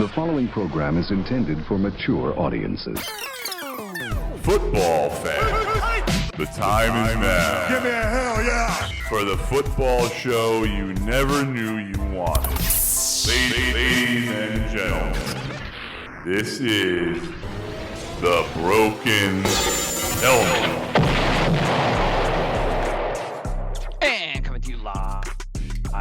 The following program is intended for mature audiences. Football fans, the time is now. Give me a hell yeah! For the football show you never knew you wanted. Ladies and gentlemen, this is The Broken Helmet. And coming to you live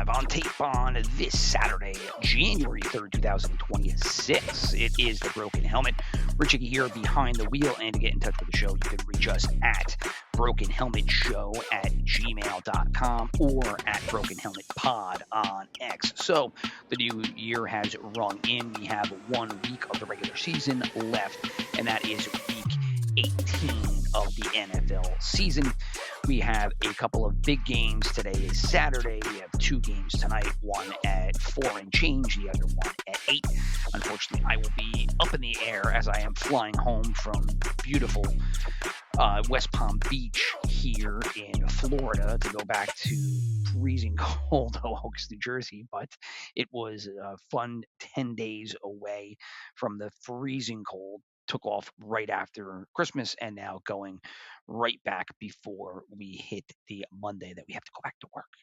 on tape on this Saturday, January 3rd, 2026. It is The Broken Helmet. Rich Hickey here behind the wheel, and to get in touch with the show, you can reach us at brokenhelmetshow@gmail.com or at brokenhelmetpod on X. So the new year has rung in. We have 1 week of the regular season left, and that is week 18 of the NFL season. We have a couple of big games. Today is Saturday. We have 2 games tonight, one at 4 and change, the other one at 8. Unfortunately, I will be up in the air as I am flying home from beautiful West Palm Beach here in Florida to go back to freezing cold Hoboken, New Jersey. But it was a fun 10 days away from the freezing cold. Took off right after Christmas and now going right back before we hit the Monday that we have to go back to work.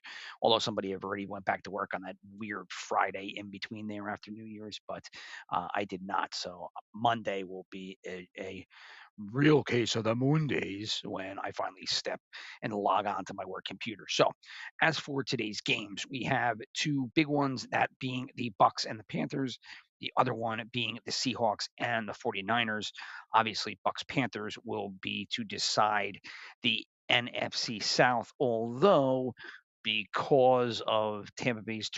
Although somebody have already went back to work on that weird Friday in between there after New Year's, but I did not. So Monday will be a real case of the Mondays when I finally step and log on to my work computer. So as for today's games, we have 2 big ones, that being the Bucks and the Panthers. The other one being the Seahawks and the 49ers. Obviously, Bucks-Panthers will be to decide the NFC South, although because of Tampa Bay's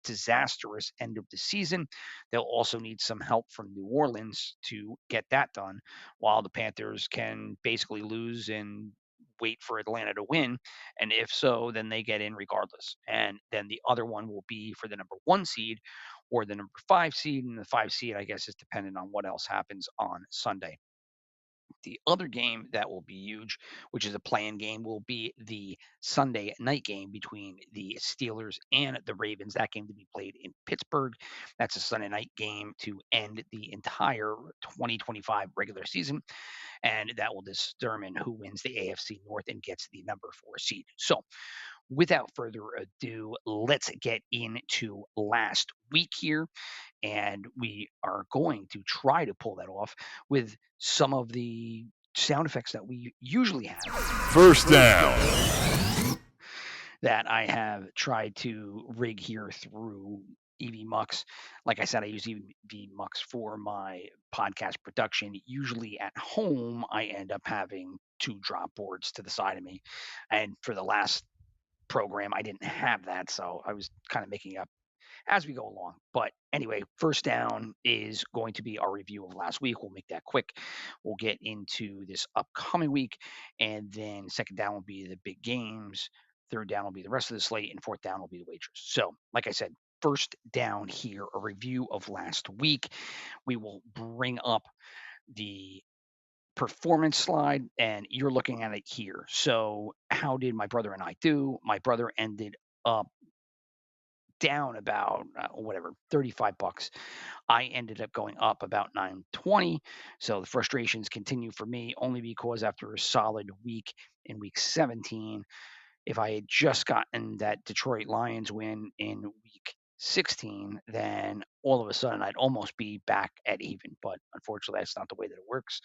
disastrous end of the season, they'll also need some help from New Orleans to get that done, while the Panthers can basically lose and wait for Atlanta to win. And if so, then they get in regardless. And then the other one will be for the number 1 seed or the number 5 seed. And the 5 seed, I guess, is dependent on what else happens on Sunday. The other game that will be huge, which is a play-in game, will be the Sunday night game between the Steelers and the Ravens. That game to be played in Pittsburgh. That's a Sunday night game to end the entire 2025 regular season, and that will determine who wins the AFC North and gets the number 4 seed. So without further ado, let's get into last week here. And we are going to try to pull that off with some of the sound effects that we usually have. First down. That I have tried to rig here through EV Mux. Like I said, I use EV Mux for my podcast production. Usually at home, I end up having 2 drop boards to the side of me. And for the last program, I didn't have that, so I was kind of making up as we go along. But anyway, first down is going to be our review of last week. We'll make that quick. We'll get into this upcoming week, and then second down will be the big games. Third down will be the rest of the slate, and fourth down will be the wagers. So, like I said, first down here, a review of last week. We will bring up the performance slide, and you're looking at it here. So how did my brother and I do? My brother ended up down about $35. I ended up going up about $9.20. So the frustrations continue for me, only because after a solid week in week 17, if I had just gotten that Detroit Lions win in week 16, then all of a sudden I'd almost be back at even. But unfortunately, that's not the way that it works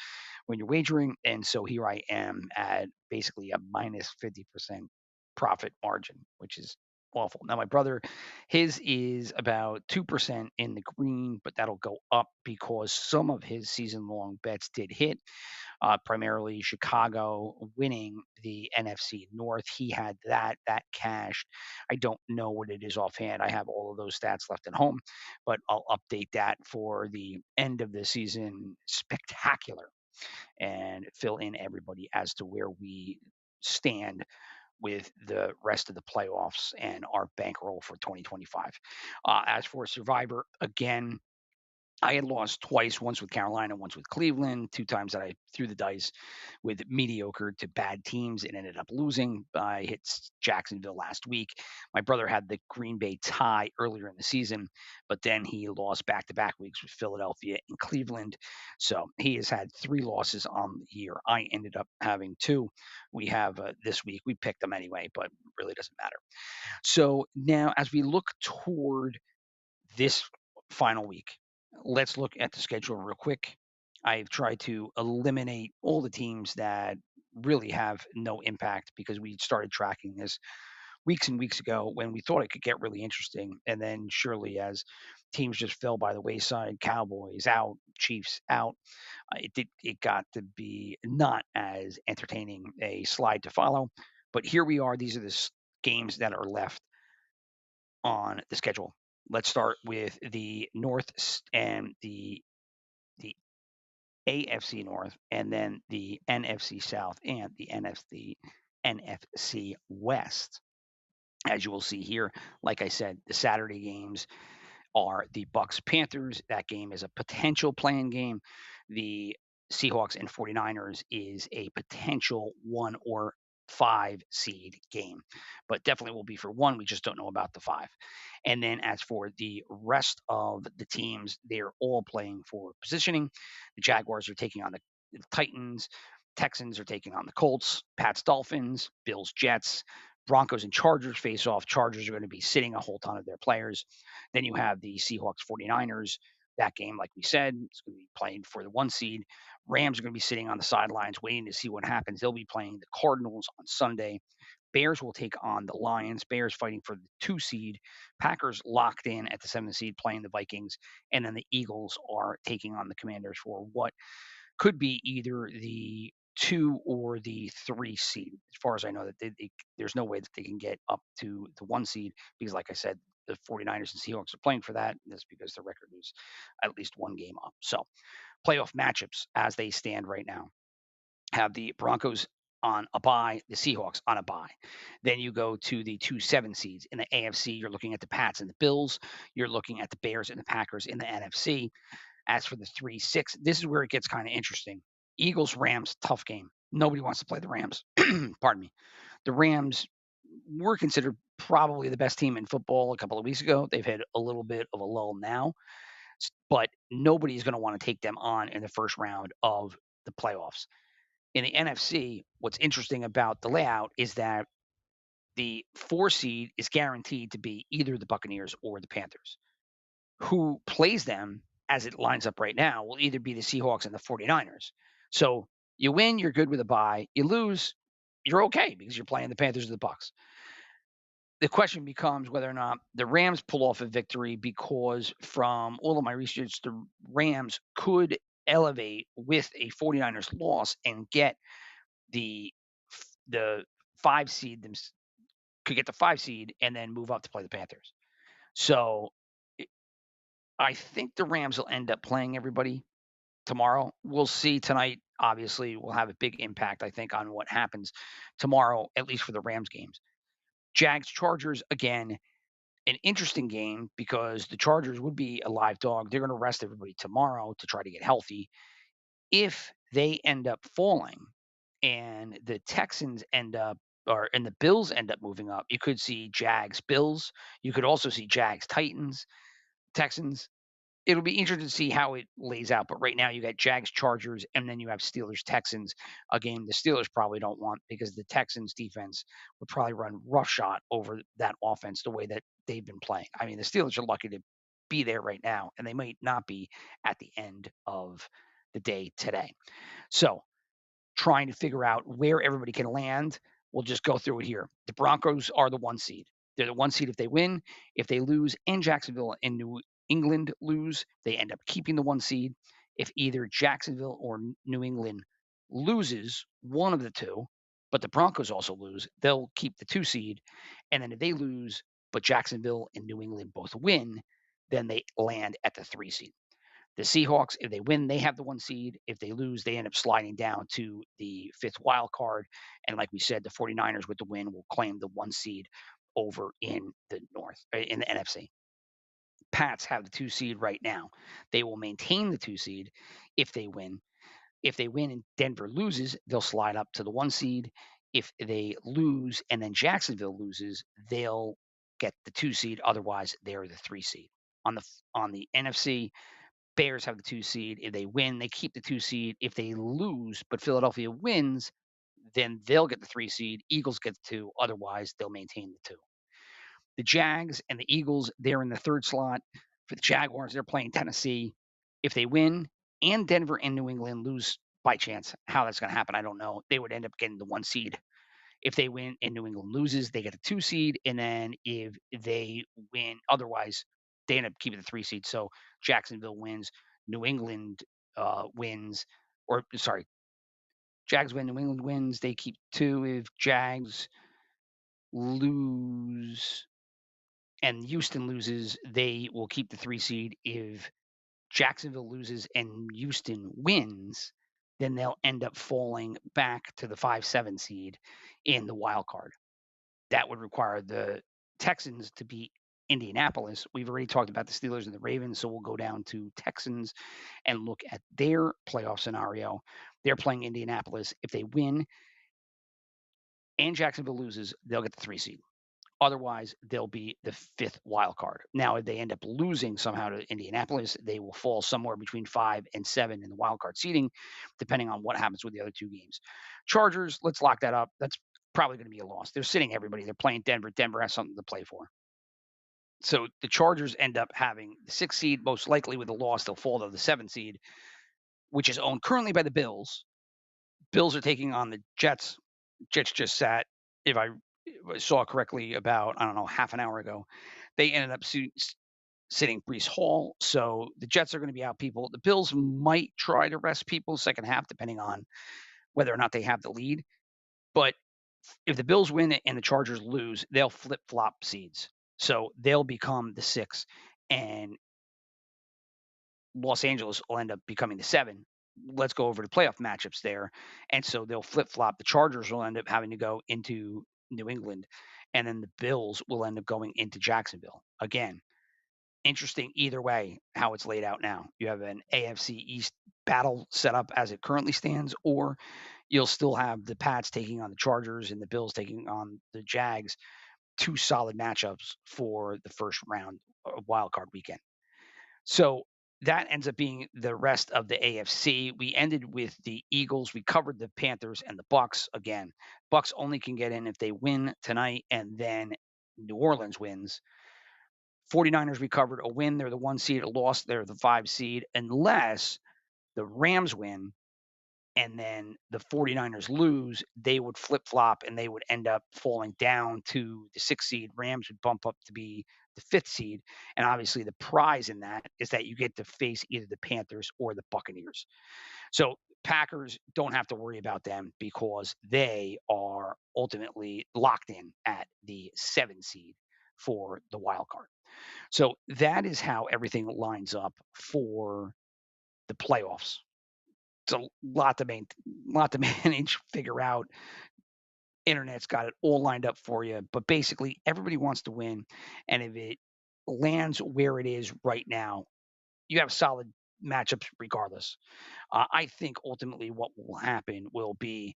when you're wagering. And so here I am at basically a minus 50% profit margin, which is awful. Now, my brother, his is about 2% in the green, but that'll go up because some of his season-long bets did hit. Primarily Chicago winning the NFC North. He had that cashed. I don't know what it is offhand. I have all of those stats left at home, but I'll update that for the end of the season spectacular and fill in everybody as to where we stand with the rest of the playoffs and our bankroll for 2025. As for Survivor, again, I had lost twice, once with Carolina, once with Cleveland, 2 times that I threw the dice with mediocre to bad teams and ended up losing. I hit Jacksonville last week. My brother had the Green Bay tie earlier in the season, but then he lost back-to-back weeks with Philadelphia and Cleveland. So he has had 3 losses on the year. I ended up having 2. We have this week. We picked them anyway, but really doesn't matter. So now as we look toward this final week, let's look at the schedule real quick. I've tried to eliminate all the teams that really have no impact because we started tracking this weeks and weeks ago when we thought it could get really interesting. And then surely as teams just fell by the wayside, Cowboys out, Chiefs out, it got to be not as entertaining a slide to follow. But here we are. These are the games that are left on the schedule. Let's start with the North and the AFC North, and then the NFC South and the NFC West. As you will see here, like I said, the Saturday games are the Bucks Panthers. That game is a potential play-in game. The Seahawks and 49ers is a potential 1 or 5 seed game, but definitely will be for 1. We just don't know about the 5. And then as for the rest of the teams, they're all playing for positioning. The Jaguars are taking on the Titans. Texans are taking on the Colts. Pats, Dolphins. Bills, Jets. Broncos and Chargers face off. Chargers are going to be sitting a whole ton of their players. Then you have the Seahawks 49ers. That game, like we said, is going to be playing for the 1 seed. Rams are going to be sitting on the sidelines waiting to see what happens. They'll be playing the Cardinals on Sunday. Bears will take on the Lions. Bears fighting for the 2 seed. Packers locked in at the 7 seed playing the Vikings. And then the Eagles are taking on the Commanders for what could be either the 2 or the 3 seed. As far as I know, that there's no way that they can get up to the 1 seed because, like I said, the 49ers and Seahawks are playing for that. That's because the record is at least 1 game up. So playoff matchups as they stand right now have the Broncos on a bye, the Seahawks on a bye. Then you go to the 2-7 seeds. In the AFC, you're looking at the Pats and the Bills. You're looking at the Bears and the Packers in the NFC. As for the 3-6, this is where it gets kind of interesting. Eagles, Rams, tough game. Nobody wants to play the Rams. Pardon me. The Rams were considered probably the best team in football a couple of weeks ago. They've had a little bit of a lull now, but nobody's going to want to take them on in the first round of the playoffs. In the NFC, what's interesting about the layout is that the 4 seed is guaranteed to be either the Buccaneers or the Panthers. Who plays them as it lines up right now will either be the Seahawks and the 49ers. So you win, you're good with a bye. You lose, you're okay because you're playing the Panthers or the Bucks. The question becomes whether or not the Rams pull off a victory because from all of my research, the Rams could elevate with a 49ers loss and get the 5 seed, could get the 5 seed and then move up to play the Panthers. So I think the Rams will end up playing everybody tomorrow. We'll see tonight. Obviously, will have a big impact, I think, on what happens tomorrow, at least for the Rams games. Jags, Chargers, again, an interesting game because the Chargers would be a live dog. They're going to rest everybody tomorrow to try to get healthy. If they end up falling and the Texans end up and the Bills end up moving up, you could see Jags, Bills. You could also see Jags, Titans, Texans. It'll be interesting to see how it lays out. But right now, you got Jags, Chargers, and then you have Steelers, Texans. A game the Steelers probably don't want because the Texans defense would probably run roughshod over that offense the way that they've been playing. I mean, the Steelers are lucky to be there right now, and they might not be at the end of the day today. So, trying to figure out where everybody can land, we'll just go through it here. The Broncos are the 1 seed. They're the 1 seed if they win. If they lose and Jacksonville and New England lose, they end up keeping the 1 seed. If either Jacksonville or New England loses one of the 2, but the Broncos also lose, they'll keep the 2 seed. And then if they lose, but Jacksonville and New England both win, then they land at the 3 seed. The Seahawks, if they win, they have the 1 seed. If they lose, they end up sliding down to the 5th wild card. And like we said, the 49ers with the win will claim the 1 seed over in the North, in the NFC. Pats have the 2 seed right now. They will maintain the 2 seed if they win. If they win and Denver loses, they'll slide up to the 1 seed. If they lose and then Jacksonville loses, they'll get the 2 seed. Otherwise, they're the 3 seed. On the NFC, Bears have the 2 seed. If they win, they keep the 2 seed. If they lose, but Philadelphia wins, then they'll get the 3 seed. Eagles get the 2. Otherwise, they'll maintain the 2. The Jags and the Eagles, they're in the 3rd slot. For the Jaguars, they're playing Tennessee. If they win and Denver and New England lose by chance, how that's going to happen, I don't know. They would end up getting the 1 seed. If they win and New England loses, they get a 2 seed. And then if they win, otherwise, they end up keeping the 3 seed. So Jacksonville wins, New England wins, or sorry, Jags win, New England wins. They keep 2. If Jags lose and Houston loses, they will keep the 3 seed. If Jacksonville loses and Houston wins, then they'll end up falling back to the 5-7 seed in the wild card. That would require the Texans to beat Indianapolis. We've already talked about the Steelers and the Ravens, so we'll go down to Texans and look at their playoff scenario. They're playing Indianapolis. If they win and Jacksonville loses, they'll get the 3 seed. Otherwise, they'll be the 5th wild card. Now, if they end up losing somehow to Indianapolis, they will fall somewhere between 5 and 7 in the wild card seeding, depending on what happens with the other 2 games. Chargers, let's lock that up. That's probably going to be a loss. They're sitting everybody. They're playing Denver. Denver has something to play for. So the Chargers end up having the 6th seed. Most likely with a loss, they'll fall to the 7th seed, which is owned currently by the Bills. Bills are taking on the Jets. Jets just sat, if I saw correctly, about, I don't know, half an hour ago. They ended up sitting Breece Hall. So the Jets are going to be out people. The Bills might try to rest people second half, depending on whether or not they have the lead. But if the Bills win and the Chargers lose, they'll flip-flop seeds. So they'll become the 6, and Los Angeles will end up becoming the 7. Let's go over the playoff matchups there. And so they'll flip-flop. The Chargers will end up having to go into New England, and then the Bills will end up going into Jacksonville. Again, interesting either way how it's laid out now. You have an AFC East battle set up as it currently stands, or you'll still have the Pats taking on the Chargers and the Bills taking on the Jags. 2 solid matchups for the first round of wild card weekend. So that ends up being the rest of the AFC. We ended with the Eagles. We covered the Panthers and the Bucks. Again, Bucks only can get in if they win tonight and then New Orleans wins. 49ers, we covered a win. They're the 1 seed. A loss, they're the 5 seed. Unless the Rams win and then the 49ers lose, they would flip-flop and they would end up falling down to the 6th seed. Rams would bump up to be the 5th seed. And obviously the prize in that is that you get to face either the Panthers or the Buccaneers. So Packers don't have to worry about them because they are ultimately locked in at the 7 seed for the wild card. So that is how everything lines up for the playoffs. It's a lot to manage, figure out. Internet's got it all lined up for you, but basically everybody wants to win, and if it lands where it is right now, you have solid matchups regardless. I think ultimately what will happen will be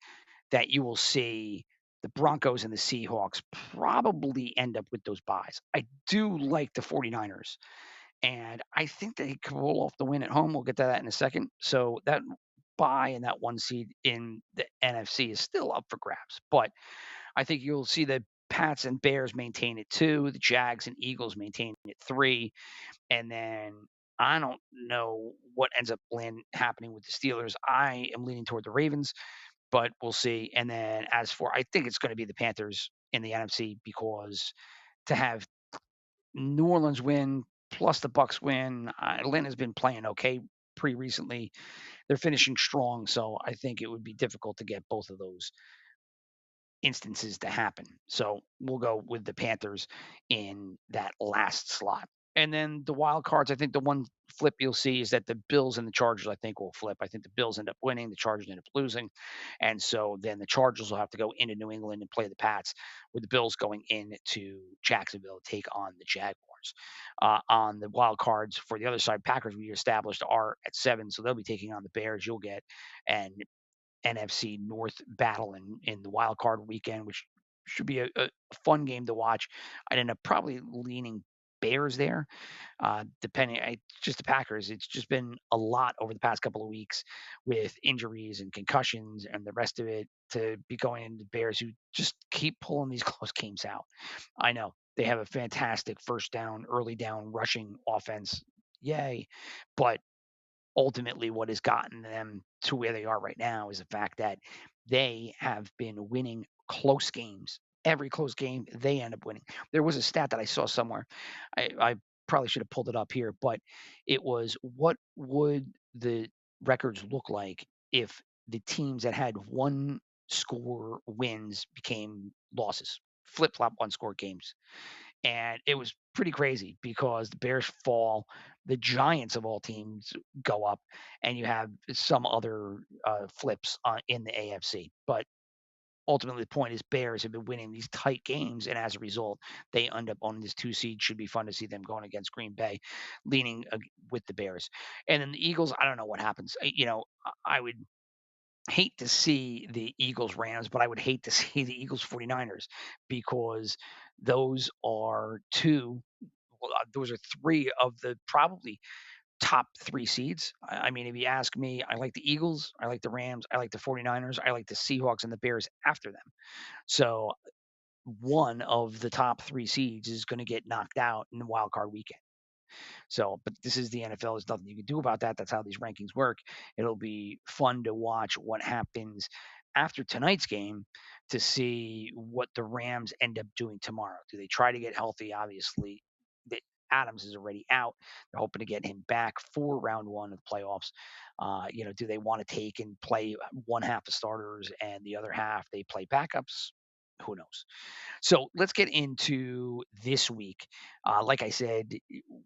that you will see the Broncos and the Seahawks probably end up with those buys. I do like the 49ers, and I think they can roll off the win at home. We'll get to that in a second. So that bye and that 1 seed in the NFC is still up for grabs. But I think you'll see the Pats and Bears maintain it 2, the Jags and Eagles maintain it 3, and then I don't know what ends up happening with the Steelers. I am leaning toward the Ravens, but we'll see. And then as for, I think it's going to be the Panthers in the NFC because to have New Orleans win plus the Bucks win, Atlanta's been playing okay pretty recently. They're finishing strong, so I think it would be difficult to get both of those instances to happen. So we'll go with the Panthers in that last slot. And then the wild cards, I think the one flip you'll see is that the Bills and the Chargers, I think, will flip. I think the Bills end up winning, the Chargers end up losing. And so then the Chargers will have to go into New England and play the Pats, with the Bills going into Jacksonville to take on the Jaguars. On the wild cards for the other side, Packers, we established, are at 7, so they'll be taking on the Bears. You'll get an NFC North battle in the wild card weekend, which should be a fun game to watch. I'd end up probably leaning Bears there, depending. Just the Packers. It's just been a lot over the past couple of weeks with injuries and concussions and the rest of it, to be going into Bears, who just keep pulling these close games out. I know they have a fantastic first down, early down rushing offense. Yay. But ultimately what has gotten them to where they are right now is the fact that they have been winning close games. Every close game, they end up winning. There was a stat that I saw somewhere. I probably should have pulled it up here, but it was, what would the records look like if the teams that had one score wins became losses, flip flop one score games? And it was pretty crazy because the Bears fall, the Giants of all teams go up, and you have some other flips in the AFC. But ultimately, the point is Bears have been winning these tight games, and as a result, they end up owning this 2 seed. Should be fun to see them going against Green Bay, leaning with the Bears. And then the Eagles, I don't know what happens. I would hate to see the Eagles Rams, but I would hate to see the Eagles 49ers, because those are those are 3 of the probably top 3 seeds. I mean, if you ask me, I like the Eagles, I like the Rams, I like the 49ers, I like the Seahawks and the Bears after them. So one of the top 3 seeds is going to get knocked out in the wild card weekend. So, but this is the NFL. There's nothing you can do about that. That's how these rankings work. It'll be fun to watch what happens after tonight's game to see what the Rams end up doing tomorrow. Do they try to get healthy? Obviously, Adams is already out. They're hoping to get him back for round 1 of the playoffs. Do they want to take and play one half the starters and the other half they play backups? Who knows? So let's get into this week. Like I said,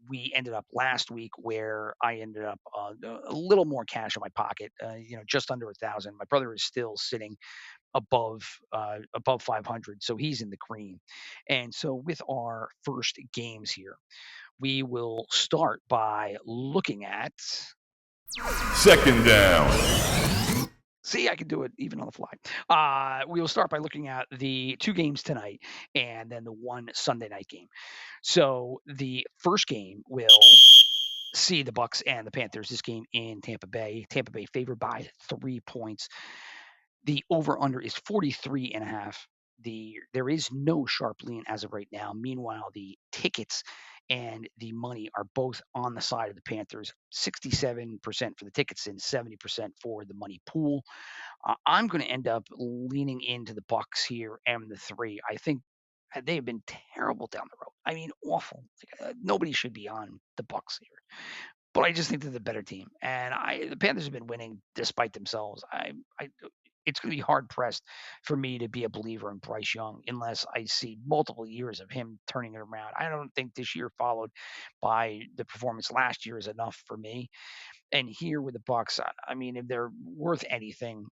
we ended up last week where I ended up a little more cash in my pocket. Just under 1,000. My brother is still sitting above 500, so he's in the green. And so with our first games here, we will start by looking at. Second down. See, I can do it even on the fly. We will start by looking at the 2 games tonight and then the 1 Sunday night game. So the first game will see the Bucks and the Panthers. This game in Tampa Bay. Tampa Bay favored by 3 points. The over-under is 43.5. There is no sharp lean as of right now. Meanwhile, the tickets and the money are both on the side of the Panthers. 67% for the tickets and 70% for the money pool. I'm going to end up leaning into the Bucks here and the 3. I think they have been terrible down the road. I mean, awful. Nobody should be on the Bucks here, but I just think they're the better team. And the Panthers have been winning despite themselves. It's going to be hard pressed for me to be a believer in Bryce Young unless I see multiple years of him turning it around. I don't think this year, followed by the performance last year, is enough for me. And here with the Bucks, I mean, if they're worth anything,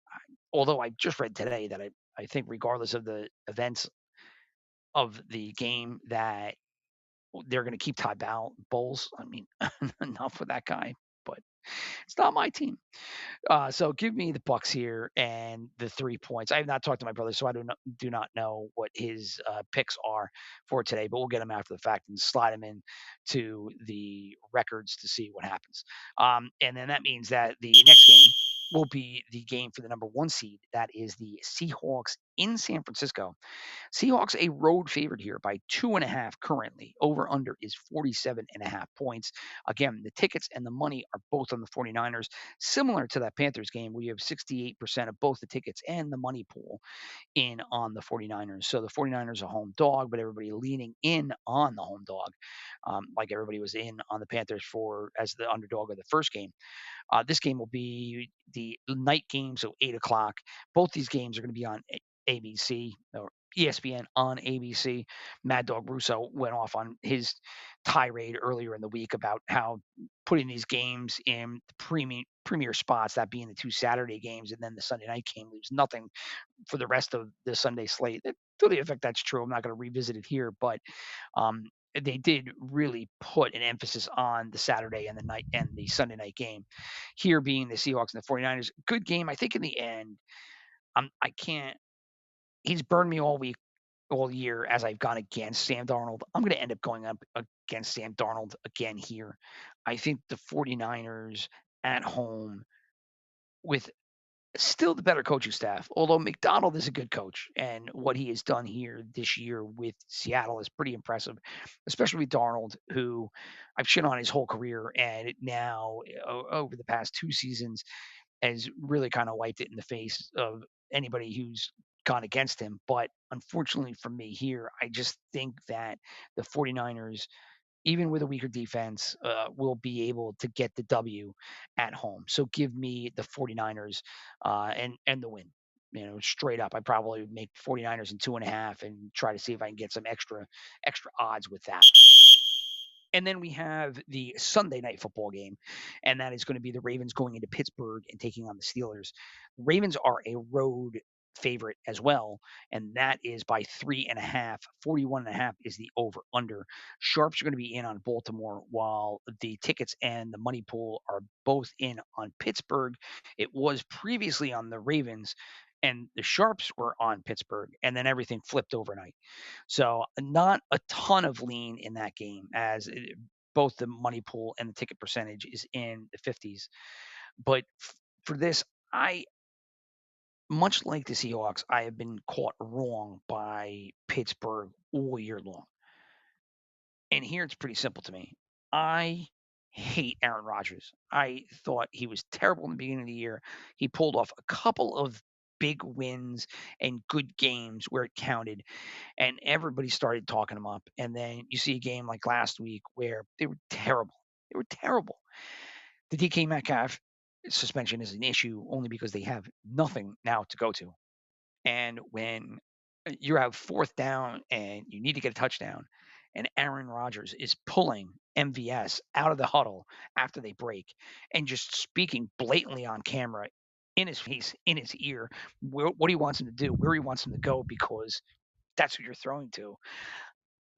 although I just read today that I think regardless of the events of the game, that they're going to keep Ty Bowles. I mean, enough with that guy, but it's not my team. So give me the Bucks here and the 3 points. I have not talked to my brother, so I do not know what his picks are for today, but we'll get them after the fact and slide them in to the records to see what happens. And then that means that the next game will be the game for the number 1 seed. That is the Seahawks in San Francisco. Seahawks a road favorite here by 2.5 currently. Over under is 47.5 points. Again, the tickets and the money are both on the 49ers. Similar to that Panthers game, we have 68% of both the tickets and the money pool in on the 49ers. So the 49ers are home dog, but everybody leaning in on the home dog, like everybody was in on the Panthers as the underdog of the first game. This game will be the night game, so 8 o'clock. Both these games are going to be on ABC or ESPN on ABC. Mad Dog Russo went off on his tirade earlier in the week about how putting these games in premier spots, that being the 2 Saturday games and then the Sunday night game, leaves nothing for the rest of the Sunday slate. To the effect that's true, I'm not going to revisit it here, but um, they did really put an emphasis on the Saturday and the Sunday night game. Here being the Seahawks and the 49ers, good game. I think in the end, I can't. He's burned me all week, all year as I've gone against Sam Darnold. I'm going to end up going up against Sam Darnold again here. I think the 49ers at home with still the better coaching staff, although McDonald is a good coach, and what he has done here this year with Seattle is pretty impressive, especially with Darnold, who I've shit on his whole career, and now over the past 2 seasons has really kind of wiped it in the face of anybody who's gone against him. But unfortunately for me here, I just think that the 49ers, even with a weaker defense, will be able to get the W at home. So give me the 49ers and the win. Straight up, I probably would make 49ers in 2.5 and try to see if I can get some extra odds with that. And then we have the Sunday night football game, and that is going to be the Ravens going into Pittsburgh and taking on the Steelers. Ravens are a road favorite as well, and that is by 3.5. 41.5 is the over under. Sharps are going to be in on Baltimore, while the tickets and the money pool are both in on Pittsburgh. It was previously on the Ravens, and the Sharps were on Pittsburgh, and then everything flipped overnight. So not a ton of lean in that game, as both the money pool and the ticket percentage is in the 50s. But for this, much like the Seahawks, I have been caught wrong by Pittsburgh all year long. And here it's pretty simple to me. I hate Aaron Rodgers. I thought he was terrible in the beginning of the year. He pulled off a couple of big wins and good games where it counted, and everybody started talking him up. And then you see a game like last week where they were terrible. They were terrible. The DK Metcalf suspension is an issue only because they have nothing now to go to. And when you have 4th down and you need to get a touchdown, and Aaron Rodgers is pulling MVS out of the huddle after they break and just speaking blatantly on camera in his face, in his ear, what he wants him to do, where he wants him to go, because that's who you're throwing to.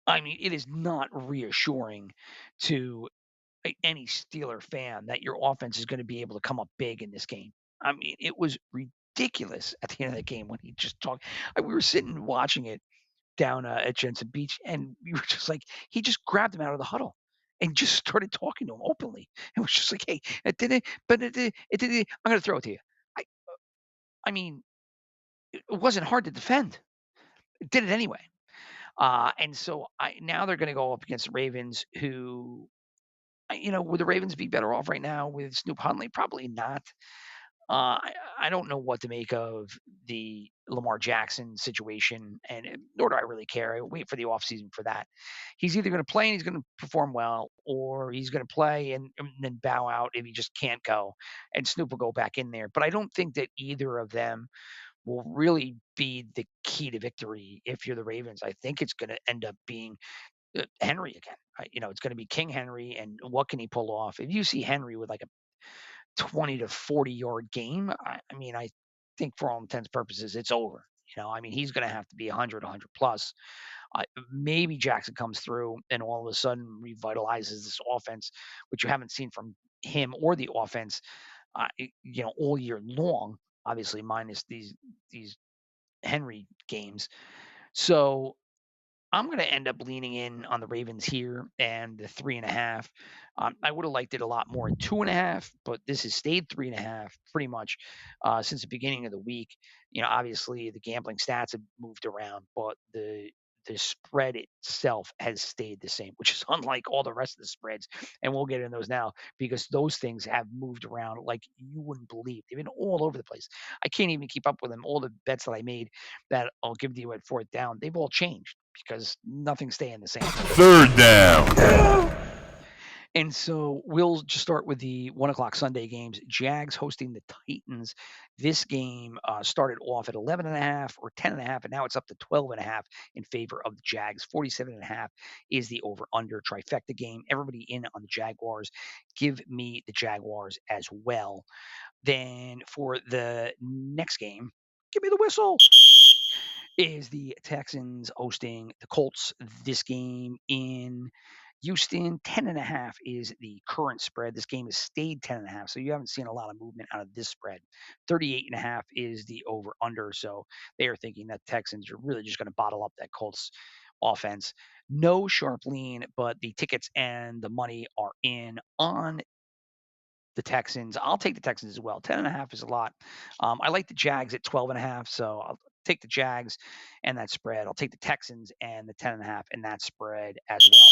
I mean, it is not reassuring to any Steeler fan that your offense is going to be able to come up big in this game. I mean, it was ridiculous at the end of the game when he just talked. We were sitting watching it down at Jensen Beach, and we were just like, he just grabbed him out of the huddle and just started talking to him openly. It was just like, hey, it didn't, but it did. I'm going to throw it to you. I mean, it wasn't hard to defend. It did it anyway. And so now they're going to go up against the Ravens, who, would the Ravens be better off right now with Snoop Huntley? Probably not. I don't know what to make of the Lamar Jackson situation, and nor do I really care. I wait for the offseason for that. He's either going to play and he's going to perform well, or he's going to play and then bow out if he just can't go, and Snoop will go back in there. But I don't think that either of them will really be the key to victory if you're the Ravens. I think it's going to end up being Henry again. It's going to be King Henry, and what can he pull off? If you see Henry with like a 20 to 40 yard game, I mean, I think for all intents and purposes, it's over. I mean, he's going to have to be 100 plus. Maybe Jackson comes through and all of a sudden revitalizes this offense, which you haven't seen from him or the offense, all year long. Obviously, minus these Henry games. So I'm going to end up leaning in on the Ravens here and the 3.5. I would have liked it a lot more at 2.5, but this has stayed 3.5 pretty much since the beginning of the week. Obviously the gambling stats have moved around, but the spread itself has stayed the same, which is unlike all the rest of the spreads. And we'll get into those now because those things have moved around like you wouldn't believe. They've been all over the place. I can't even keep up with them. All the bets that I made that I'll give to you at 4th down, they've all changed because nothing's staying the same. 3rd down. And so we'll just start with the 1 o'clock Sunday games. Jags hosting the Titans. This game started off at 11.5 or 10.5, and now it's up to 12.5 in favor of the Jags. 47.5 is the over/under trifecta game. Everybody in on the Jaguars. Give me the Jaguars as well. Then for the next game, give me the whistle. Is the Texans hosting the Colts. This game in Houston, 10.5 is the current spread. This game has stayed 10.5, so you haven't seen a lot of movement out of this spread. 38.5 is the over under. So they are thinking that Texans are really just going to bottle up that Colts offense. No sharp lean, but the tickets and the money are in on the Texans. I'll take the Texans as well. 10.5 is a lot. I like the Jags at 12.5, so I'll take the Jags and that spread. I'll take the Texans and the 10.5 and that spread as well.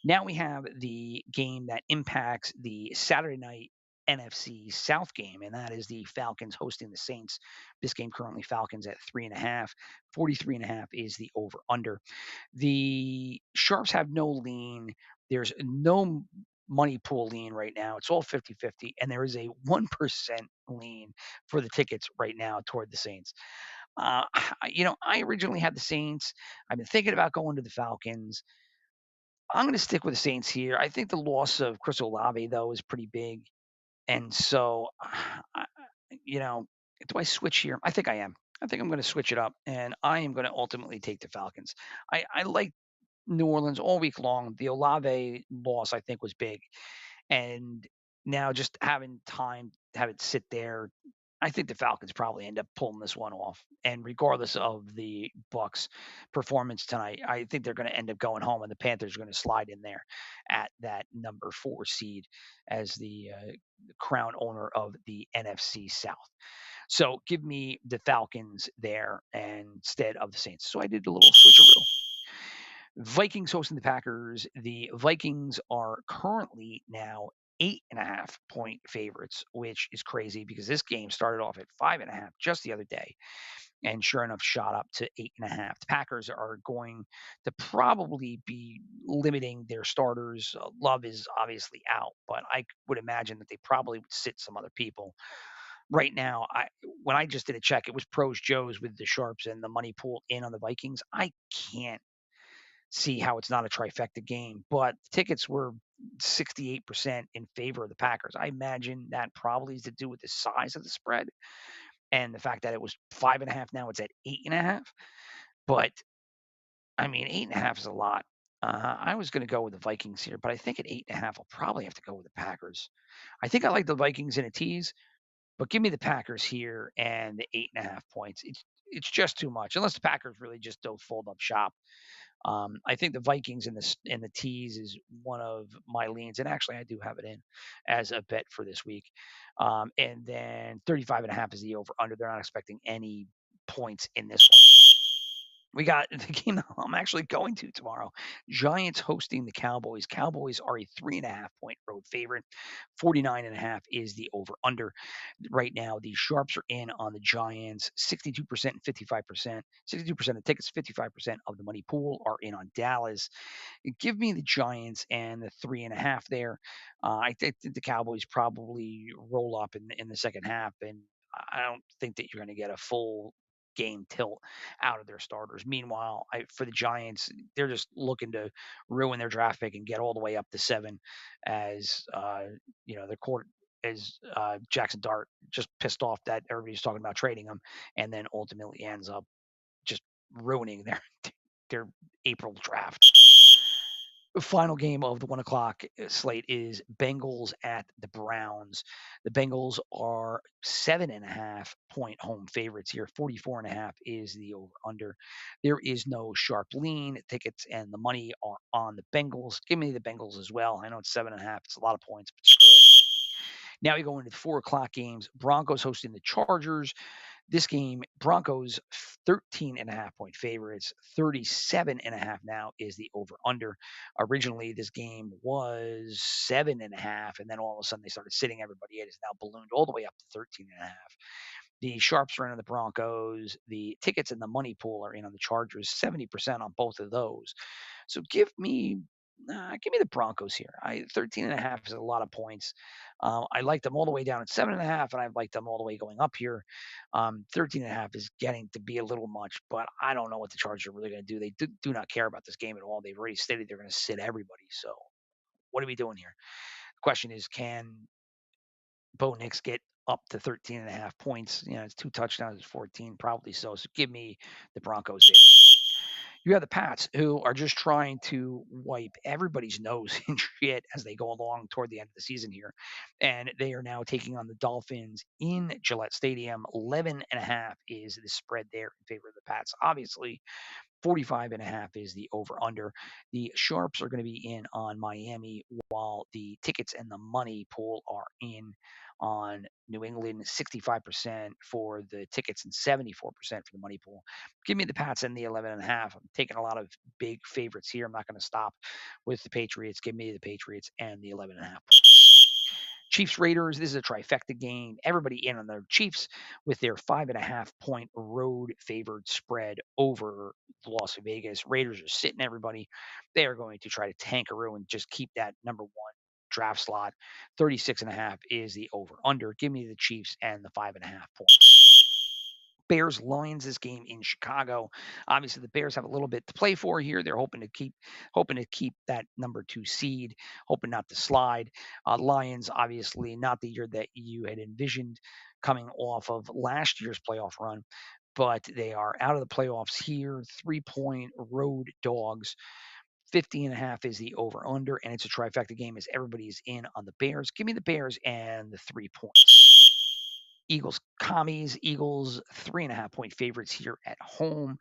Now we have the game that impacts the Saturday night NFC South game, and that is the Falcons hosting the Saints. This game currently Falcons at 3.5. 43.5 is the over under. The Sharps have no lean. There's no money pool lean right now. It's all 50-50, and there is a 1% lean for the tickets right now toward the Saints. I originally had the Saints. I've been thinking about going to the Falcons. I'm going to stick with the Saints here. I think the loss of Chris Olave, though, is pretty big. And so, I, do I switch here? I think I am. I think I'm going to switch it up, and I am going to ultimately take the Falcons. I like New Orleans all week long. The Olave loss, I think, was big. And now just having time to have it sit there, I think the Falcons probably end up pulling this one off. And regardless of the Bucks' performance tonight, I think they're going to end up going home, and the Panthers are going to slide in there at that number 4 seed as the crown owner of the NFC South. So give me the Falcons there instead of the Saints. So I did a little switcheroo. Vikings hosting the Packers. The Vikings are currently now 8.5 point favorites, which is crazy because this game started off at 5.5 just the other day, and sure enough, shot up to 8.5. The Packers are going to probably be limiting their starters. Love is obviously out, but I would imagine that they probably would sit some other people. Right now, when I just did a check, it was pros Joes with the sharps and the money pool in on the Vikings. I can't see how it's not a trifecta game, but tickets were 68% in favor of the Packers. I imagine that probably is to do with the size of the spread and the fact that it was 5.5. Now it's at 8.5. But I mean, 8.5 is a lot. I was going to go with the Vikings here, but I think at 8.5, I'll probably have to go with the Packers. I think I like the Vikings in a tease, but give me the Packers here and the 8.5 points. It's just too much unless the Packers really just don't fold up shop. I think the Vikings in the tees is one of my leans, and actually I do have it in as a bet for this week. And then 35.5 is the over under. They're not expecting any points in this one. We got the game that I'm actually going to tomorrow. Giants hosting the Cowboys. Cowboys are a 3.5 point road favorite. 49.5 is the over under. Right now, the sharps are in on the Giants 62% and 55%. 62% of tickets, 55% of the money pool are in on Dallas. Give me the Giants and the 3.5 there. I think the Cowboys probably roll up in the second half, and I don't think that you're going to get a full game tilt out of their starters. Meanwhile, for the Giants, they're just looking to ruin their draft pick and get all the way up to 7 as their court as Jackson Dart just pissed off that everybody's talking about trading him, and then ultimately ends up just ruining their April draft. Final game of the 1 o'clock slate is Bengals at the Browns. The Bengals are 7.5 point home favorites here. 44.5 is the over under. There is no sharp lean. Tickets and the money are on the Bengals. Give me the Bengals as well. I know it's 7.5. It's a lot of points, but screw it. Now we go into the 4 o'clock games. Broncos hosting the Chargers. This game, Broncos 13.5 point favorites. 37.5 now is the over under. Originally, this game was 7.5, and then all of a sudden they started sitting everybody. It is now ballooned all the way up to 13.5. The sharps are in on the Broncos. The tickets and the money pool are in on the Chargers. 70% on both of those. So give me Give me the Broncos here. 13.5 is a lot of points. I like them all the way down at 7.5, and I like them all the way going up here. 13.5 is getting to be a little much, but I don't know what the Chargers are really going to do. They do not care about this game at all. They've already stated they're going to sit everybody. So what are we doing here? The question is, can Bo Nix get up to 13.5 points? It's 2 touchdowns, it's 14, probably so. So give me the Broncos there. You have the Pats, who are just trying to wipe everybody's nose in shit as they go along toward the end of the season here. And they are now taking on the Dolphins in Gillette Stadium. 11.5 is the spread there in favor of the Pats. Obviously, 45.5 is the over under. The Sharps are going to be in on Miami, while the tickets and the money pool are in on New England. 65% for the tickets and 74% for the money pool. Give me the Pats and the 11.5. I'm taking a lot of big favorites here. I'm not going to stop with the Patriots. Give me the Patriots and the 11.5 points. Chiefs Raiders, this is a trifecta game. Everybody in on the Chiefs with their 5.5 point road favored spread over Las Vegas. Raiders are sitting everybody. They are going to try to tankaroo and just keep that number 1 draft slot. 36.5 is the over under. Give me the Chiefs and the 5.5 points. Bears Lions, this game in Chicago. Obviously, the Bears have a little bit to play for here. They're hoping to keep that number 2 seed, hoping not to slide. Lions, obviously, not the year that you had envisioned coming off of last year's playoff run, but they are out of the playoffs here. 3-point road dogs. 50.5 is the over under, and it's a trifecta game as everybody's in on the Bears. Give me the Bears and the 3 points. Eagles commies. Eagles 3.5 point favorites here at home.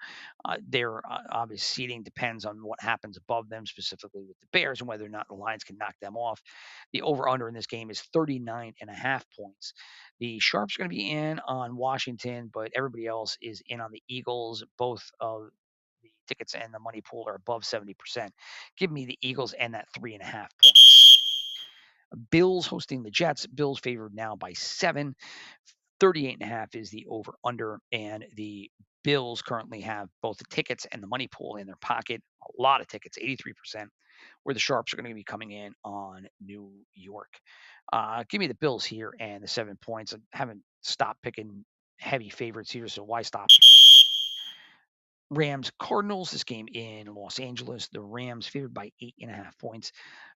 Their obvious seeding depends on what happens above them, specifically with the Bears, and whether or not the Lions can knock them off. The over under in this game is 39.5 points. The Sharps are going to be in on Washington, but everybody else is in on the Eagles. Both of the tickets and the money pool are above 70%. Give me the Eagles and that 3.5 points. Bills hosting the Jets. Bills favored now by 7. 38.5 is the over under, and the Bills currently have both the tickets and the money pool in their pocket. A lot of tickets, 83%, where the Sharps are going to be coming in on New York. Give me the Bills here and the 7 points. I haven't stopped picking heavy favorites here, so why stop? Rams Cardinals, this game in Los Angeles. The Rams favored by 8.5 points.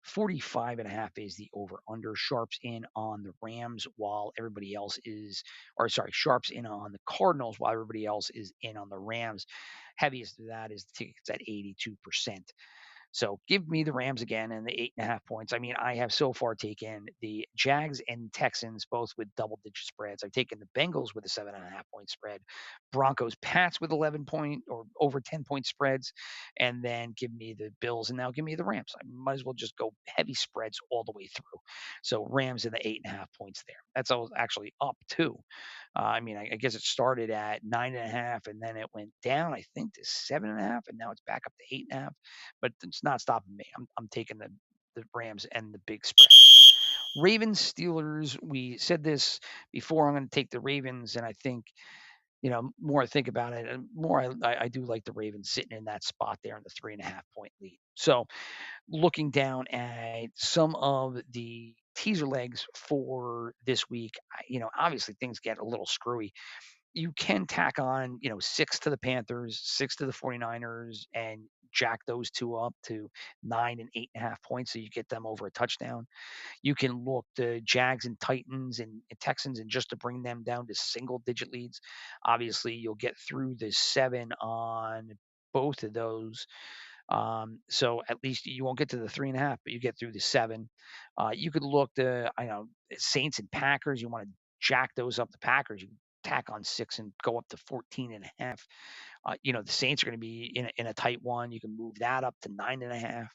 45.5 is the over under. Sharps in on the Rams while everybody else is, or sorry, Sharps in on the Cardinals while everybody else is in on the Rams. Heaviest of that is the tickets at 82%. So give me the Rams again and the 8.5 points. I mean, I have so far taken the Jags and Texans both with double-digit spreads. I've taken the Bengals with a 7.5 point spread, Broncos Pats with 11 point or over 10 point spreads, and then give me the Bills and now give me the Rams. I might as well just go heavy spreads all the way through. So Rams and the 8.5 points there. That's actually up too. I mean, I guess it started at 9.5 and then it went down, I think, to 7.5, and now it's back up to 8.5. But it's not stopping me. I'm taking the Rams and the big spread. Ravens Steelers. We said this before. I'm going to take the Ravens, and I think more I think about it, more I do like the Ravens sitting in that spot there in the 3.5 point lead. So looking down at some of the teaser legs for this week, obviously things get a little screwy. You can tack on, 6 to the Panthers, 6 to the 49ers, and jack those two up to 9 and 8.5 points so you get them over a touchdown. You can look the Jags and Titans and Texans and just to bring them down to single digit leads. Obviously, you'll get through the 7 on both of those. So at least you won't get to the 3.5, but you get through the 7. You could look the Saints and Packers. You want to jack those up. The Packers, you tack on 6 and go up to 14.5. The Saints are going to be in a tight one. You can move that up to 9.5.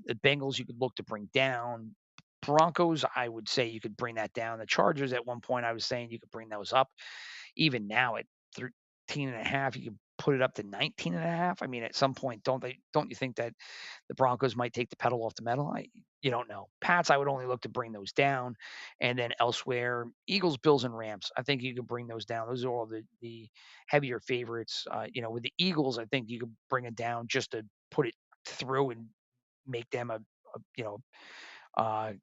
The Bengals you could look to bring down. Broncos, I would say you could bring that down. The Chargers, at one point, I was saying you could bring those up. Even now at 13.5, you can put it up to 19.5. I mean, at some point, don't you think that the Broncos might take the pedal off the metal? You don't know. Pats, I would only look to bring those down, and then elsewhere, Eagles, Bills, and Rams. I think you could bring those down. Those are all the heavier favorites. With the Eagles, I think you could bring it down just to put it through and make them uh,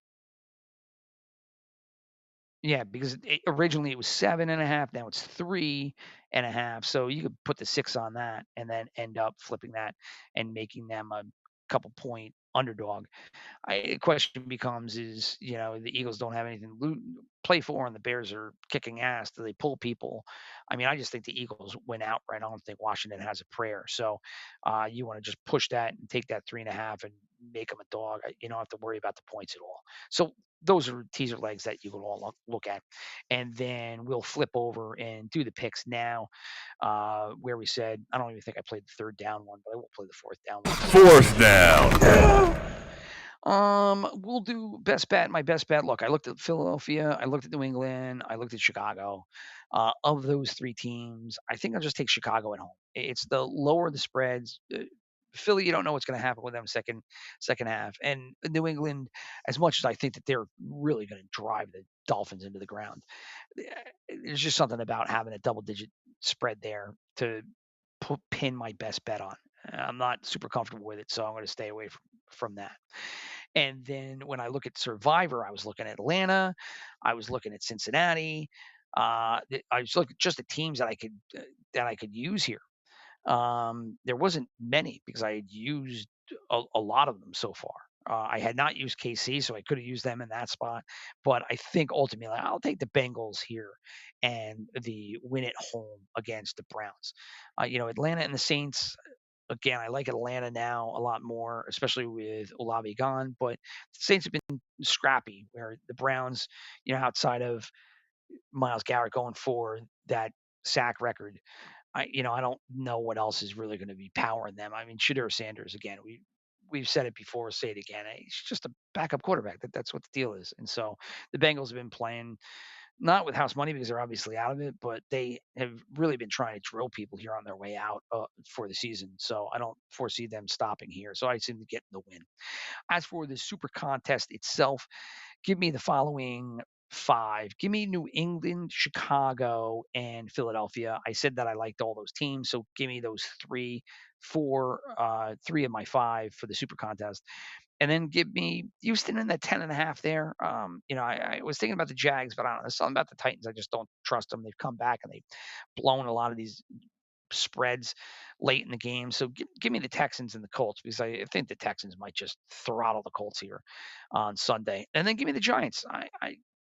yeah, because originally it was 7.5. Now it's 3.5. So you could put the 6 on that and then end up flipping that and making them a couple point underdog. The question becomes is, the Eagles don't have anything to play for, and the Bears are kicking ass. Do they pull people? I mean, I just think the Eagles win outright. I don't think Washington has a prayer. So you want to just push that and take that 3.5 and make them a dog. You don't have to worry about the points at all. So those are teaser legs that you can all look at. And then we'll flip over and do the picks now, where we said, I don't even think I played the third down one, but I will play the fourth down one. Fourth down. We'll do best bet. My best bet. Look, I looked at Philadelphia, I looked at New England, I looked at Chicago. Of those three teams, I think I'll just take Chicago at home. It's the lower the spreads. Philly, you don't know what's going to happen with them second half, and New England, as much as I think that they're really going to drive the Dolphins into the ground, there's just something about having a double-digit spread there to pin my best bet on. I'm not super comfortable with it, so I'm going to stay away from that. And then when I look at Survivor, I was looking at Atlanta, I was looking at Cincinnati. I was looking just at teams that I could use here. There wasn't many because I had used a lot of them so far. I had not used KC, so I could have used them in that spot. But I think ultimately I'll take the Bengals here and the win at home against the Browns. Atlanta and the Saints. Again, I like Atlanta now a lot more, especially with Olave gone. But the Saints have been scrappy, where the Browns, outside of Myles Garrett going for that sack record, I don't know what else is really going to be powering them. I mean, Shedeur Sanders again. We've said it before, say it again. He's just a backup quarterback. That's what the deal is. And so the Bengals have been playing not with house money because they're obviously out of it, but they have really been trying to drill people here on their way out for the season. So I don't foresee them stopping here. So I see them getting the win. As for the Super Contest itself, give me the following 5. Give me New England, Chicago, and Philadelphia. I said that I liked all those teams, so give me those 3 3 of my 5 for the Super Contest. And then give me Houston in the 10.5 there. I was thinking about the Jags, but I don't know. There's something about the Titans. I just don't trust them. They've come back and they've blown a lot of these spreads late in the game. So give me the Texans and the Colts because I think the Texans might just throttle the Colts here on Sunday. And then give me the Giants.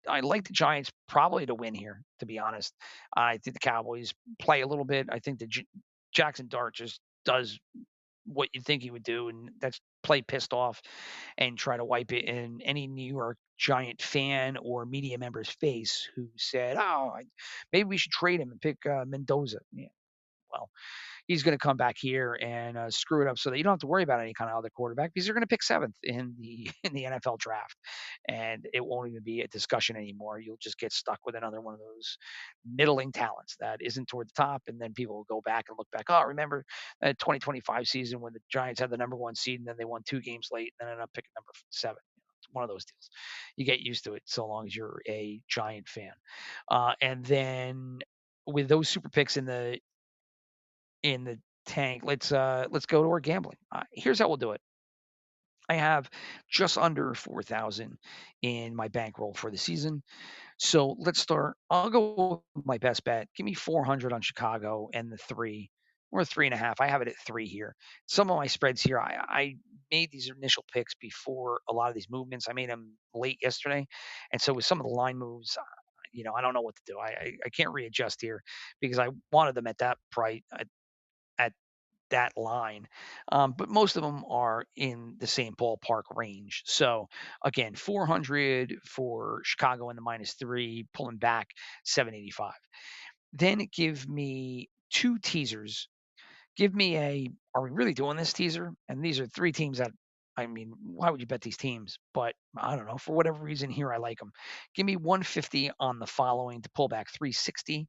I like the Giants probably to win here, to be honest. I think the Cowboys play a little bit. I think the Jackson Dart just does what you think he would do, and that's play pissed off and try to wipe it in any New York Giant fan or media member's face who said, "Oh, maybe we should trade him and pick Mendoza." Yeah, well, he's going to come back here and screw it up so that you don't have to worry about any kind of other quarterback because they're going to pick 7th in the in the NFL draft, and it won't even be a discussion anymore. You'll just get stuck with another one of those middling talents that isn't toward the top, and then people will go back and look back. Oh, remember that 2025 season when the Giants had the number 1 seed and then they won 2 games late and then ended up picking number 7. It's one of those deals. You get used to it so long as you're a Giant fan, and then with those super picks in the tank, let's go to our gambling. Here's how we'll do it. I have just under 4,000 in my bankroll for the season. So let's start. I'll go with my best bet. Give me 400 on Chicago and the 3 or 3.5. I have it at 3 here. Some of my spreads here, I made these initial picks before a lot of these movements. I made them late yesterday. And so with some of the line moves, I don't know what to do. I can't readjust here because I wanted them at that price at that line. But most of them are in the same ballpark range. So again, 400 for Chicago in the -3, pulling back 785. Then give me 2 teasers. Give me are we really doing this teaser? And these are 3 teams that, I mean, why would you bet these teams? But I don't know. For whatever reason here, I like them. Give me 150 on the following to pull back 360.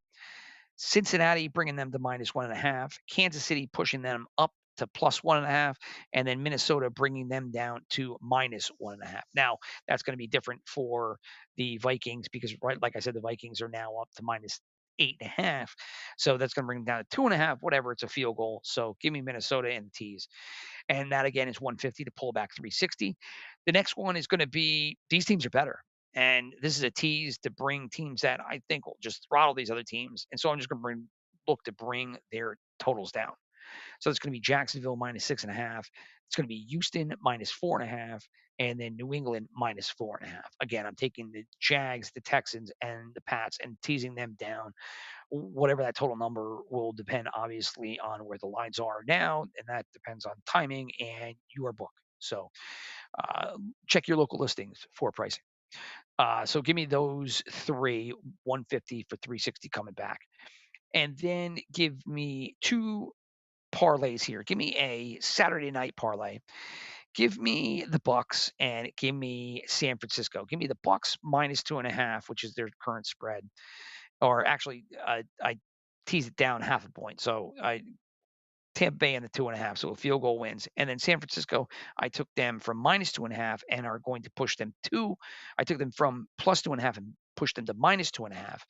Cincinnati bringing them to -1.5, Kansas City pushing them up to +1.5, and then Minnesota bringing them down to -1.5. Now, that's going to be different for the Vikings because, right, like I said, the Vikings are now up to 8.5. So that's going to bring them down to 2.5, whatever. It's a field goal. So give me Minnesota and the tees. And that again is 150 to pull back 360. The next one is going to be these teams are better. And this is a tease to bring teams that I think will just throttle these other teams. And so I'm just going to look to bring their totals down. So it's going to be Jacksonville -6.5. It's going to be Houston -4.5, and then New England -4.5. Again, I'm taking the Jags, the Texans, and the Pats and teasing them down. Whatever that total number will depend, obviously, on where the lines are now, and that depends on timing and your book. So check your local listings for pricing. So give me those three, 150 for 360 coming back. And then give me two parlays here. Give me a Saturday night parlay. Give me the Bucks and give me San Francisco. Give me the Bucks -2.5, which is their current spread. Or actually, I tease it down half a point. So Tampa Bay and the 2.5, so a field goal wins. And then San Francisco, I took them from -2.5 and are going to push them to. I took them from +2.5 and pushed them to -2.5,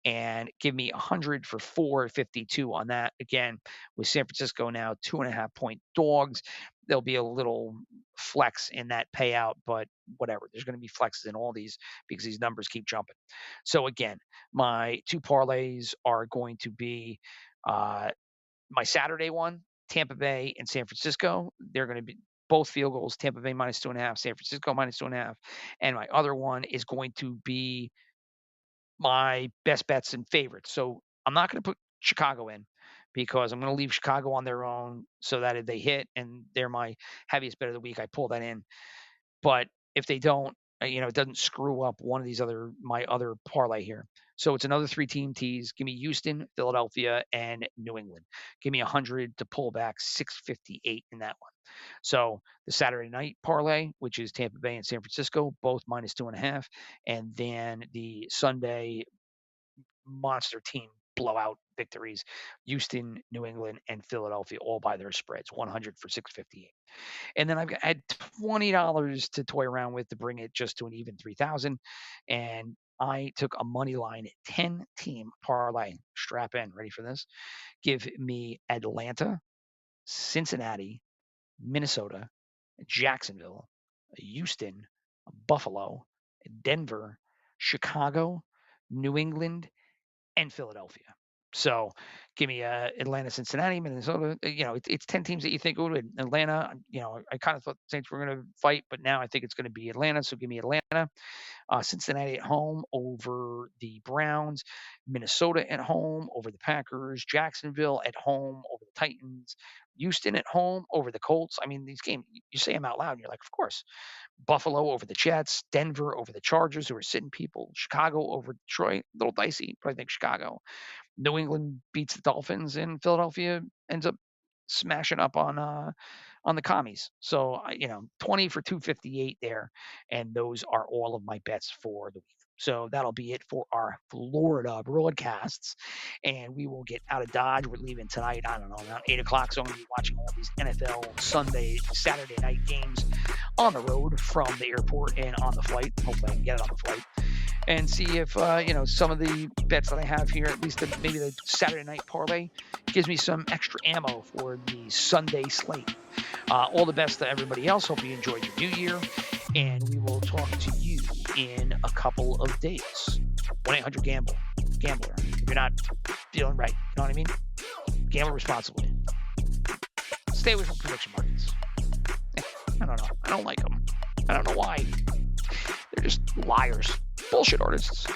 and give me 100 for 452 on that. Again, with San Francisco now 2.5 point dogs, there'll be a little flex in that payout, but whatever. There's going to be flexes in all these because these numbers keep jumping. So again, my two parlays are going to be my Saturday one, Tampa Bay and San Francisco. They're going to be both field goals, Tampa Bay -2.5, San Francisco -2.5. And my other one is going to be my best bets and favorites. So I'm not going to put Chicago in because I'm going to leave Chicago on their own so that if they hit and they're my heaviest bet of the week, I pull that in. But if they don't, it doesn't screw up one of these my other parlay here. So it's another 3-team tease. Give me Houston, Philadelphia, and New England. Give me 100 to pull back 658 in that one. So the Saturday night parlay, which is Tampa Bay and San Francisco, both -2.5, and then the Sunday monster team blowout victories, Houston, New England, and Philadelphia, all by their spreads, 100 for 658. And then I've had $20 to toy around with to bring it just to an even 3,000. And I took a money line 10-team parlay. Strap in. Ready for this? Give me Atlanta, Cincinnati, Minnesota, Jacksonville, Houston, Buffalo, Denver, Chicago, New England, and Philadelphia. So give me Atlanta, Cincinnati, Minnesota. It's 10 teams that you think would win. Atlanta, I kind of thought the Saints were going to fight, but now I think it's going to be Atlanta. So give me Atlanta. Cincinnati at home over the Browns. Minnesota at home over the Packers. Jacksonville at home over the Titans. Houston at home over the Colts. I mean, these games, you say them out loud, and you're like, of course. Buffalo over the Jets. Denver over the Chargers, who are sitting people. Chicago over Detroit. A little dicey, but I think Chicago. New England beats the Dolphins, and Philadelphia ends up smashing up on the commies. So 20 for 258 there, and those are all of my bets for the week. So that'll be it for our Florida broadcasts, and we will get out of Dodge. We're leaving tonight, I don't know, around 8 o'clock, so I'm going to be watching all these NFL Sunday, Saturday night games on the road from the airport and on the flight. Hopefully I can get it on the flight. And see if, some of the bets that I have here, at least maybe the Saturday night parlay, gives me some extra ammo for the Sunday slate. All the best to everybody else. Hope you enjoyed your new year. And we will talk to you in a couple of days. 1-800-GAMBLER. If you're not feeling right, you know what I mean? Gamble responsibly. Stay away from prediction markets. I don't know. I don't like them. I don't know why. They're just liars. Bullshit artists.